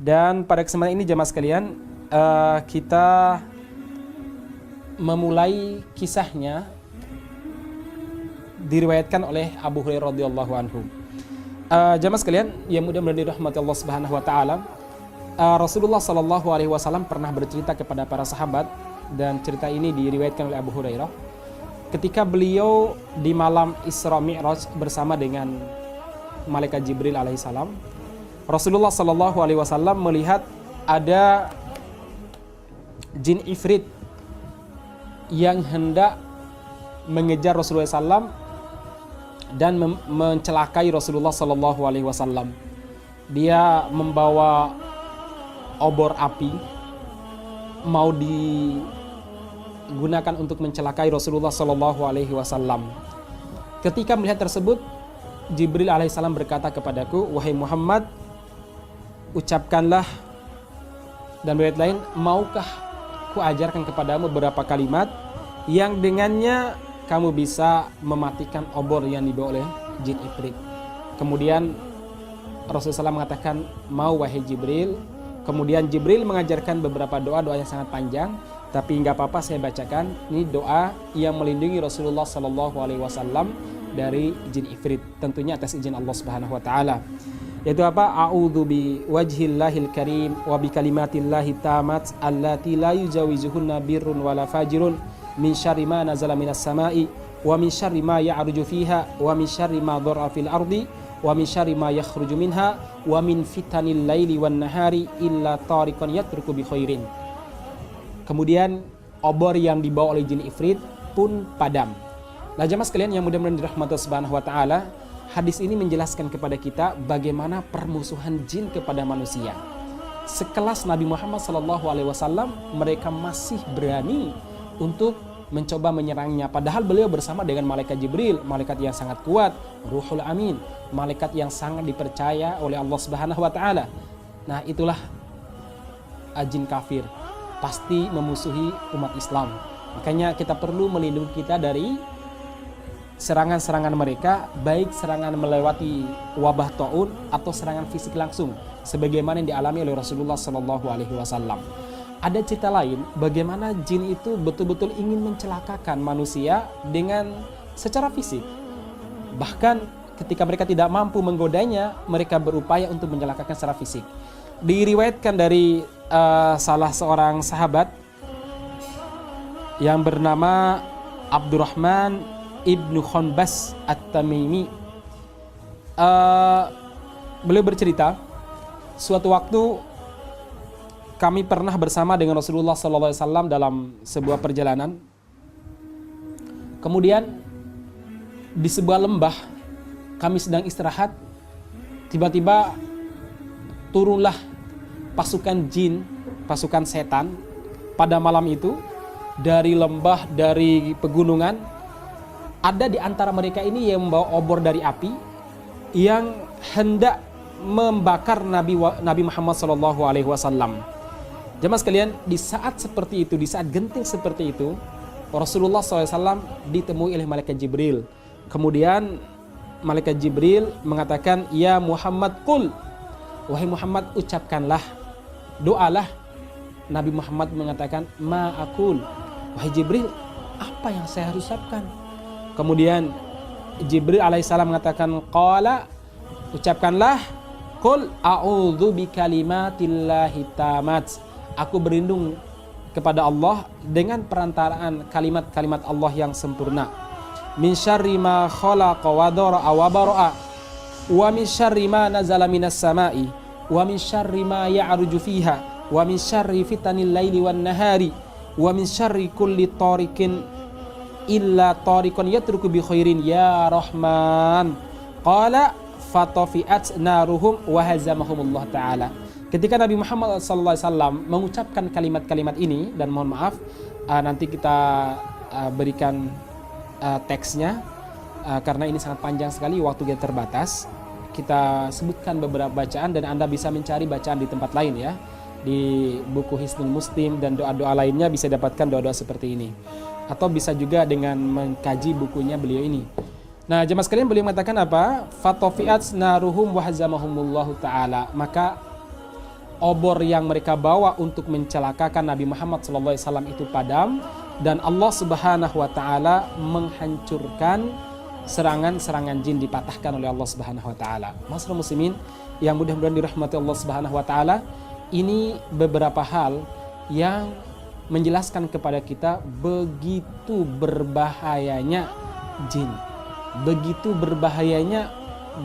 Dan pada kesempatan ini jemaah sekalian, kita memulai kisahnya diriwayatkan oleh Abu Hurairah radhiyallahu anhu. Jemaah sekalian yang mudah-mudahan dirahmati Allah Subhanahu wa taala, Rasulullah sallallahu alaihi wasallam pernah bercerita kepada para sahabat, dan cerita ini diriwayatkan oleh Abu Hurairah ketika beliau di malam Isra Mi'raj bersama dengan malaikat Jibril alaihissalam. Rasulullah sallallahu alaihi wasallam melihat ada jin ifrit yang hendak mengejar Rasulullah SAW dan mencelakai Rasulullah sallallahu alaihi wasallam. Dia membawa obor api mau digunakan untuk mencelakai Rasulullah sallallahu alaihi wasallam. Ketika melihat tersebut, Jibril alaihissalam berkata kepadaku, "Wahai Muhammad, ucapkanlah," dan riwayat lain, "maukah ku ajarkan kepadamu beberapa kalimat yang dengannya kamu bisa mematikan obor yang dibawa oleh jin ifrit." Kemudian Rasulullah SAW mengatakan, "Mau wahai Jibril." Kemudian Jibril mengajarkan beberapa doa yang sangat panjang, tapi nggak apa-apa saya bacakan. Ini doa yang melindungi Rasulullah SAW dari jin ifrit, tentunya atas izin Allah Subhanahu wa taala. Yaitu apa? A'udzu bi wajhillahil karim wa bi kalimatillahi tamat allati la yujawizuhunna birrun wala fajirun min syarri ma nazala minas sama'i wa min syarri ma ya'ruju fiha wa min syarri ma dharra fil ardi wa min syarri ma yakhruju minha wa min fitanil laili wan nahari illa tariqan yatruku bi khairin. Kemudian obor yang dibawa oleh jin ifrit pun padam. Nah, jemaah sekalian yang mudah-mudahan dirahmati Allah Subhanahu wa taala, hadis ini menjelaskan kepada kita bagaimana permusuhan jin kepada manusia. Sekelas Nabi Muhammad SAW, mereka masih berani untuk mencoba menyerangnya. Padahal beliau bersama dengan malaikat Jibril, malaikat yang sangat kuat, Ruhul Amin, malaikat yang sangat dipercaya oleh Allah Subhanahu wa taala. Nah, itulah jin kafir, pasti memusuhi umat Islam. Makanya kita perlu melindungi kita dari serangan-serangan mereka, baik serangan melewati wabah taun atau serangan fisik langsung, sebagaimana yang dialami oleh Rasulullah SAW. Ada cerita lain, bagaimana jin itu betul-betul ingin mencelakakan manusia dengan secara fisik. Bahkan ketika mereka tidak mampu menggodanya, mereka berupaya untuk mencelakakan secara fisik. Diriwayatkan dari salah seorang sahabat yang bernama Abdurrahman Ibnu Khonbas At-Tamimi. Beliau bercerita, suatu waktu kami pernah bersama dengan Rasulullah SAW dalam sebuah perjalanan. Kemudian di sebuah lembah kami sedang istirahat, tiba-tiba turunlah pasukan jin, pasukan setan pada malam itu dari lembah, dari pegunungan. Ada di antara mereka ini yang membawa obor dari api yang hendak membakar Nabi Muhammad SAW. Jemaah sekalian, di saat seperti itu, di saat genting seperti itu, Rasulullah SAW ditemui oleh malaikat Jibril. Kemudian malaikat Jibril mengatakan, "Ya Muhammad, qul," wahai Muhammad, ucapkanlah, doalah. Nabi Muhammad mengatakan, "Ma aqul," wahai Jibril, apa yang saya harus ucapkan? Kemudian Jibril alaihissalam mengatakan, qala, ucapkanlah, qul a'udzu bikalimatillahi tamat, aku berlindung kepada Allah dengan perantaraan kalimat-kalimat Allah yang sempurna. Min syarri ma khalaqa wa dara'a wa bara'a wa min syarri ma nazala minas sama'i wa min syarri ma ya'ruju fiha wa min syarri fitanil laili wan nahari wa min syarri kulli tariqin illa tariqan yatruku bi khairin ya Rahman. Qala fatafi'at naruhum wa hazamahumullah ta'ala. Ketika Nabi Muhammad SAW mengucapkan kalimat-kalimat ini, dan mohon maaf nanti kita berikan teksnya karena ini sangat panjang sekali, waktu kita terbatas. Kita sebutkan beberapa bacaan dan Anda bisa mencari bacaan di tempat lain ya, di buku Hisnul Muslim dan doa-doa lainnya bisa dapatkan doa-doa seperti ini, atau bisa juga dengan mengkaji bukunya beliau ini. Nah, jemaah sekalian, beliau mengatakan apa? Fatofiat naruhum wa hazamahumullahu ta'ala. Maka obor yang mereka bawa untuk mencelakakan Nabi Muhammad SAW itu padam, dan Allah Subhanahu wa ta'ala menghancurkan serangan-serangan jin, dipatahkan oleh Allah Subhanahu wa ta'ala. Masyaallah muslimin yang mudah-mudahan dirahmati Allah Subhanahu wa ta'ala, ini beberapa hal yang menjelaskan kepada kita begitu berbahayanya jin. Begitu berbahayanya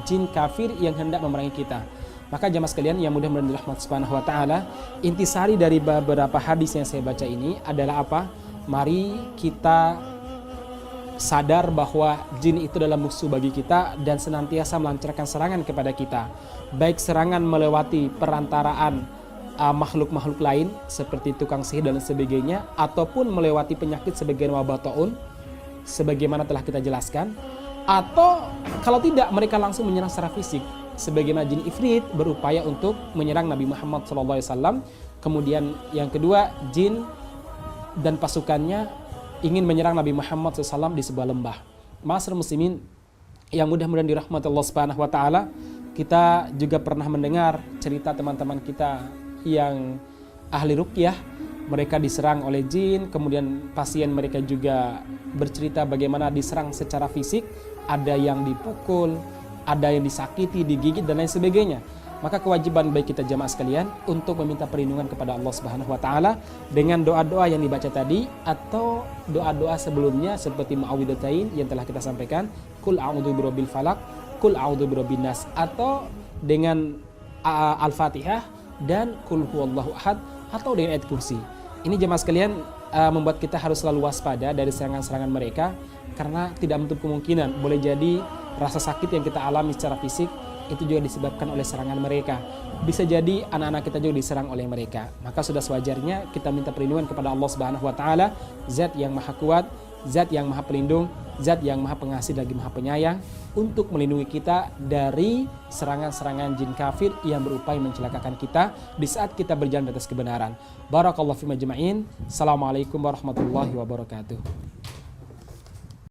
jin kafir yang hendak memerangi kita. Maka jemaah sekalian yang mudah-mudahan dirahmati Subhanahu wa ta'ala, intisari dari beberapa hadis yang saya baca ini adalah apa? Mari kita sadar bahwa jin itu adalah musuh bagi kita dan senantiasa melancarkan serangan kepada kita. Baik serangan melewati perantaraan makhluk-makhluk lain seperti tukang sihir dan sebagainya, ataupun melewati penyakit sebagian wabah taun sebagaimana telah kita jelaskan, atau kalau tidak mereka langsung menyerang secara fisik sebagaimana jin ifrit berupaya untuk menyerang Nabi Muhammad SAW. Kemudian yang kedua, jin dan pasukannya ingin menyerang Nabi Muhammad SAW di sebuah lembah. Ma'asyiral muslimin yang mudah-mudahan dirahmati Allah Subhanahu wa ta'ala, kita juga pernah mendengar cerita teman-teman kita yang ahli ruqyah. Mereka diserang oleh jin, kemudian pasien mereka juga bercerita bagaimana diserang secara fisik, ada yang dipukul, ada yang disakiti, digigit dan lain sebagainya. Maka kewajiban baik kita jamaah sekalian untuk meminta perlindungan kepada Allah Subhanahu wa ta'ala dengan doa-doa yang dibaca tadi, atau doa-doa sebelumnya seperti muawwidhatain yang telah kita sampaikan, Qul a'udzu birabbil falaq, Qul a'udzu birabbin nas, atau dengan Al-Fatihah dan Qul huwallahu ahad, atau dengan ayat kursi. Ini jemaah sekalian membuat kita harus selalu waspada dari serangan-serangan mereka, karena tidak menutup kemungkinan boleh jadi rasa sakit yang kita alami secara fisik itu juga disebabkan oleh serangan mereka. Bisa jadi anak-anak kita juga diserang oleh mereka. Maka sudah sewajarnya kita minta perlindungan kepada Allah Subhanahu wa ta'ala, Zat yang maha kuat, Zat yang maha pelindung, Zat yang maha pengasih lagi maha penyayang, untuk melindungi kita dari serangan-serangan jin kafir yang berupaya mencelakakan kita di saat kita berjalan di atas kebenaran. Barakallahu fi majma'in. Assalamualaikum warahmatullahi wabarakatuh.